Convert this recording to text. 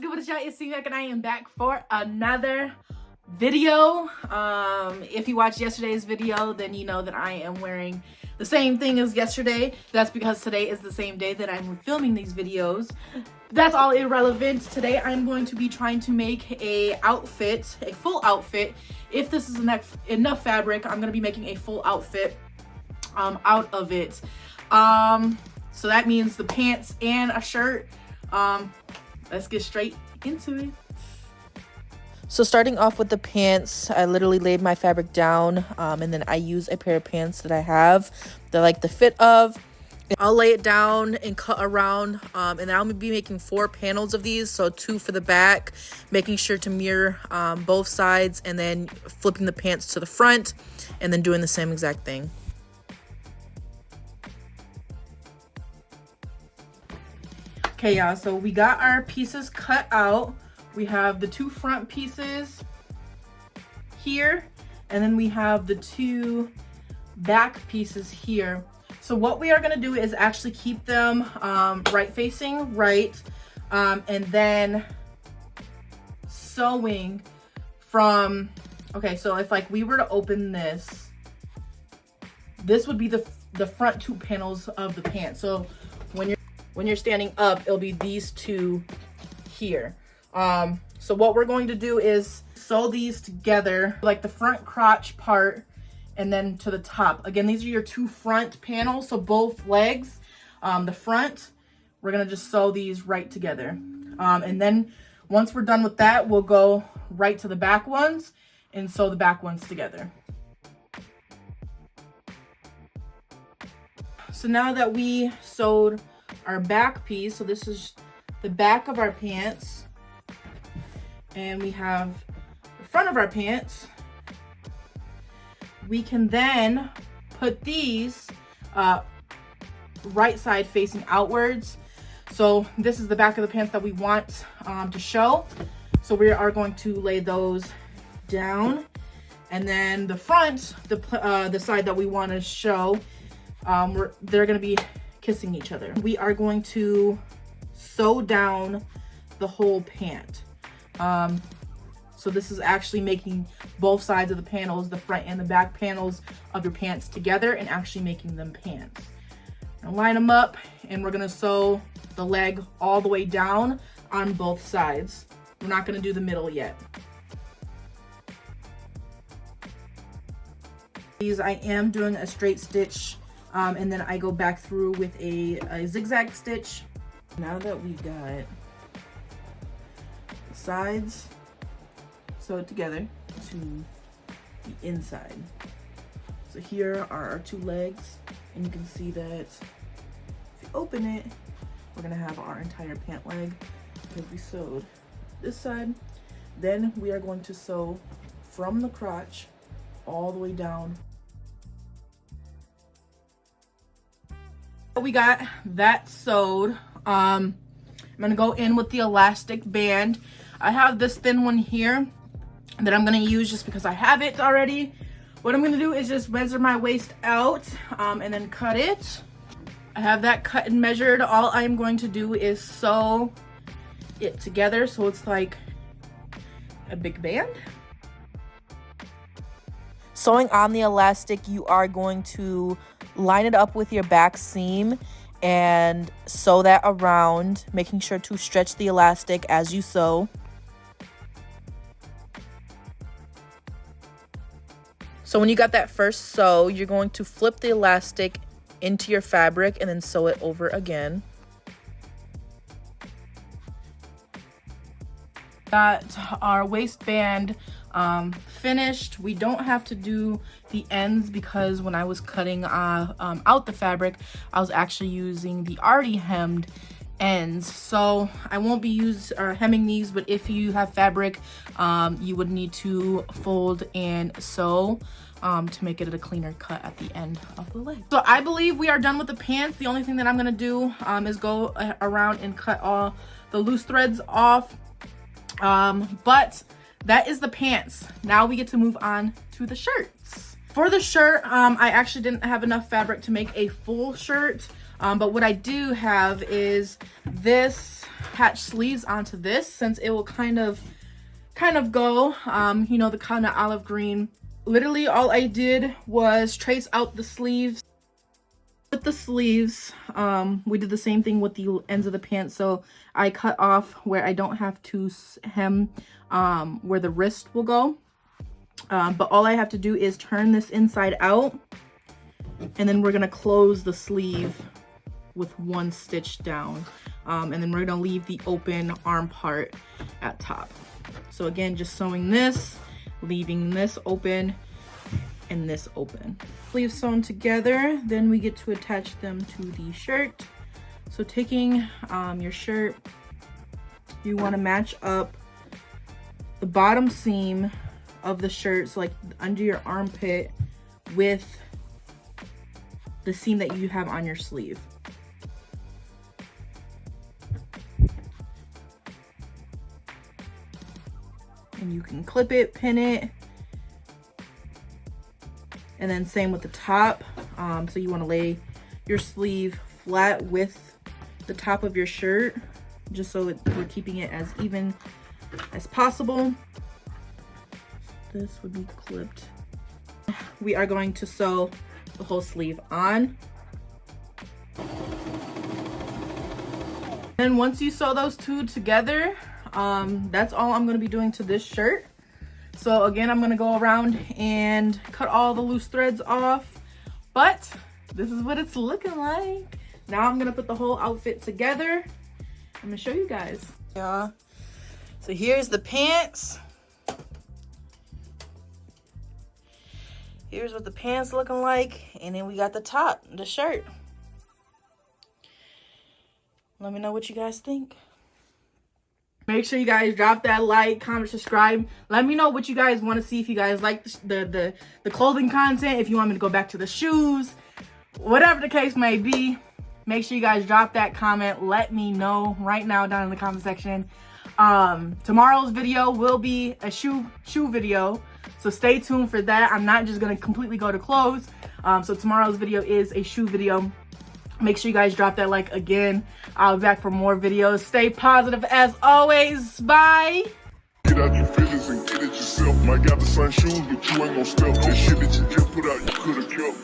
good with y'all? It's Senior and I am back for another video. If you watched yesterday's video, then you know that I am wearing the same thing as yesterday. That's because today is the same day that I'm filming these videos. That's all irrelevant. Today I'm going to be trying to make a outfit, a full outfit. If this is enough fabric, I'm gonna be making a full outfit out of it. So that means the pants and a shirt. Let's get straight into it. So starting off with the pants, I literally laid my fabric down, and then I use a pair of pants that I have that I like the fit of. I'll lay it down and cut around, and I'll be making 4 panels of these, so 2 for the back, making sure to mirror both sides, and then flipping the pants to the front, and then doing the same exact thing. Okay, y'all, so we got our pieces cut out. We have the 2 front pieces here, and then we have the 2 back pieces here. So what we are gonna do is actually keep them right facing right, and then sewing from, okay, so if like we were to open this, this would be the front 2 panels of the pants. So when you're standing up, it'll be these 2 here. So what we're going to do is sew these together, like the front crotch part and then to the top. Again, these are your 2 front panels, so both legs, the front, we're gonna just sew these right together. And then once we're done with that, we'll go right to the back ones and sew the back ones together. So now that we sewed our back piece, so this is the back of our pants, and we have the front of our pants, we can then put these right side facing outwards. So this is the back of the pants that we want to show, so we are going to lay those down, and then the front, the side that we want to show, they're going to be kissing each other. We are going to sew down the whole pant. So this is actually making both sides of the panels, the front and the back panels of your pants together, and actually making them pants. Now line them up, and we're gonna sew the leg all the way down on both sides. We're not gonna do the middle yet. These I am doing a straight stitch, and then I go back through with a zigzag stitch. Now that we got the sides sewed together to the inside, so here are our 2 legs, and you can see that if you open it, we're gonna have our entire pant leg because we sewed this side. Then we are going to sew from the crotch all the way down. We got that sewed. I'm gonna go in with the elastic band. I have this thin one here that I'm gonna use just because I have it already. What I'm gonna do is just measure my waist out, and then cut it. I have that cut and measured. All I'm going to do is sew it together so it's like a big band. Sewing on the elastic, you are going to line it up with your back seam and sew that around, making sure to stretch the elastic as you sew. So when you got that first sew, you're going to flip the elastic into your fabric and then sew it over again. Got our waistband finished. We don't have to do the ends because when I was cutting out the fabric, I was actually using the already hemmed ends, so I won't be hemming these. But if you have fabric, you would need to fold and sew to make it a cleaner cut at the end of the leg. So I believe we are done with the pants. The only thing that I'm gonna do is go around and cut all the loose threads off, but that is the pants. Now we get to move on to the shirts. For the shirt, I actually didn't have enough fabric to make a full shirt, but what I do have is this attach sleeves onto this, since it will kind of go, you know, the kind of olive green. Literally all I did was trace out the sleeves. With the sleeves, we did the same thing with the ends of the pants. So I cut off where I don't have to hem where the wrist will go. But all I have to do is turn this inside out, and then we're gonna close the sleeve with one stitch down. And then we're gonna leave the open arm part at top. So again, just sewing this, leaving this open, and this open. Sleeves sewn together, then we get to attach them to the shirt. So taking your shirt, you want to match up the bottom seam of the shirt, so like under your armpit, with the seam that you have on your sleeve. And you can clip it, pin it, and then same with the top. So you want to lay your sleeve flat with the top of your shirt, just so we're keeping it as even as possible. This would be clipped. We are going to sew the whole sleeve on. And once you sew those two together, that's all I'm going to be doing to this shirt. So again, I'm going to go around and cut all the loose threads off, but this is what it's looking like. Now I'm going to put the whole outfit together. I'm going to show you guys. Yeah. So here's the pants. Here's what the pants looking like. And then we got the top, the shirt. Let me know what you guys think. Make sure you guys drop that like, comment, subscribe. Let me know what you guys want to see. If you guys like the clothing content, if you want me to go back to the shoes, whatever the case may be, make sure you guys drop that comment. Let me know right now down in the comment section. Tomorrow's video will be a shoe video, so stay tuned for that. I'm not just gonna completely go to clothes. So tomorrow's video is a shoe video. Make sure you guys drop that like again. I'll be back for more videos. Stay positive as always. Bye. Get out your feelings and get it yourself. Might got the same shoes, but you ain't gonna step. That shit that you just put out, you could've kept.